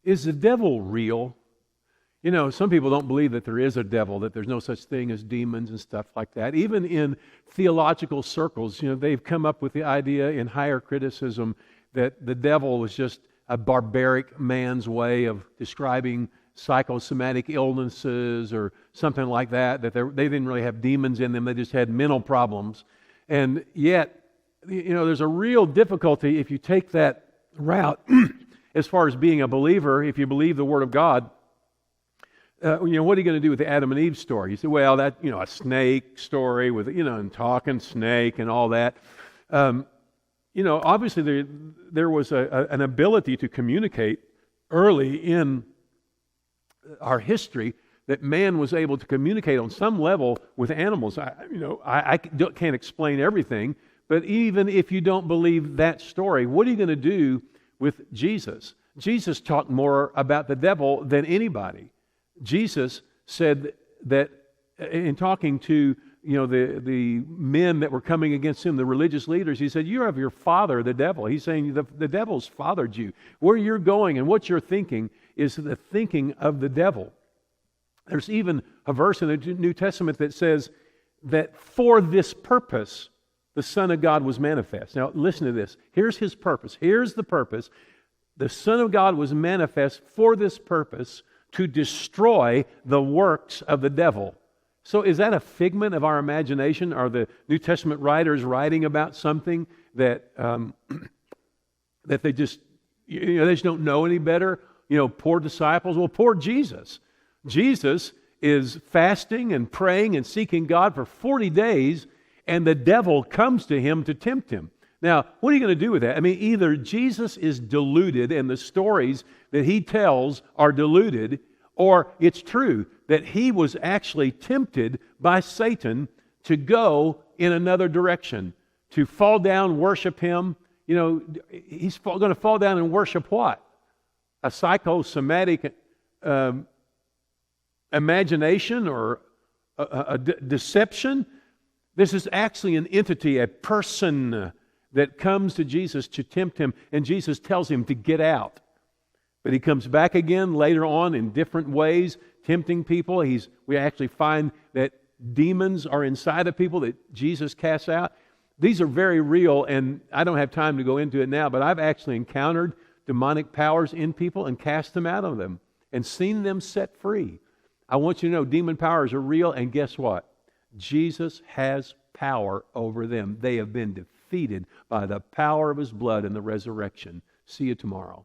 Is the devil real? You know, some people don't believe that there is a devil, that there's no such thing as demons and stuff like that. Even in theological circles, you know, they've come up with the idea in higher criticism that the devil was just a barbaric man's way of describing psychosomatic illnesses or something like that, that they didn't really have demons in them, they just had mental problems. And yet, you know, there's a real difficulty if you take that route as far as being a believer. If you believe the Word of God, you know, what are you going to do with the Adam and Eve story? You say, well, that, you know, a snake story with, you know, and talking snake and all that. You know, obviously there was an ability to communicate early in our history, that man was able to communicate on some level with animals. I can't explain everything, but even if you don't believe that story, what are you going to do with Jesus? Jesus talked more about the devil than anybody. Jesus said that in talking to, you know, the men that were coming against him, the religious leaders, he said, you have your father, the devil. He's saying the devil's fathered you. Where you're going and what you're thinking is the thinking of the devil. There's even a verse in the New Testament that says that for this purpose, the Son of God was manifest. Now listen to this. Here's his purpose. Here's the purpose. The Son of God was manifest for this purpose, to destroy the works of the devil. So is that a figment of our imagination? Are the New Testament writers writing about something that that they just don't know any better? You know, poor disciples. Well, poor Jesus. Jesus is fasting and praying and seeking God for 40 days, and the devil comes to him to tempt him. Now, what are you going to do with that? I mean, either Jesus is deluded and the stories that he tells are deluded, or it's true that he was actually tempted by Satan to go in another direction, to fall down, worship him. You know, he's going to fall down and worship what? A psychosomatic imagination or a deception? This is actually an entity, a person that comes to Jesus to tempt him, and Jesus tells him to get out. But he comes back again later on in different ways, tempting people. We actually find that demons are inside of people that Jesus casts out. These are very real, and I don't have time to go into it now, but I've actually encountered demonic powers in people and cast them out of them and seen them set free. I want you to know demon powers are real, and guess what? Jesus has power over them. They have been defeated by the power of his blood and the resurrection. See you tomorrow.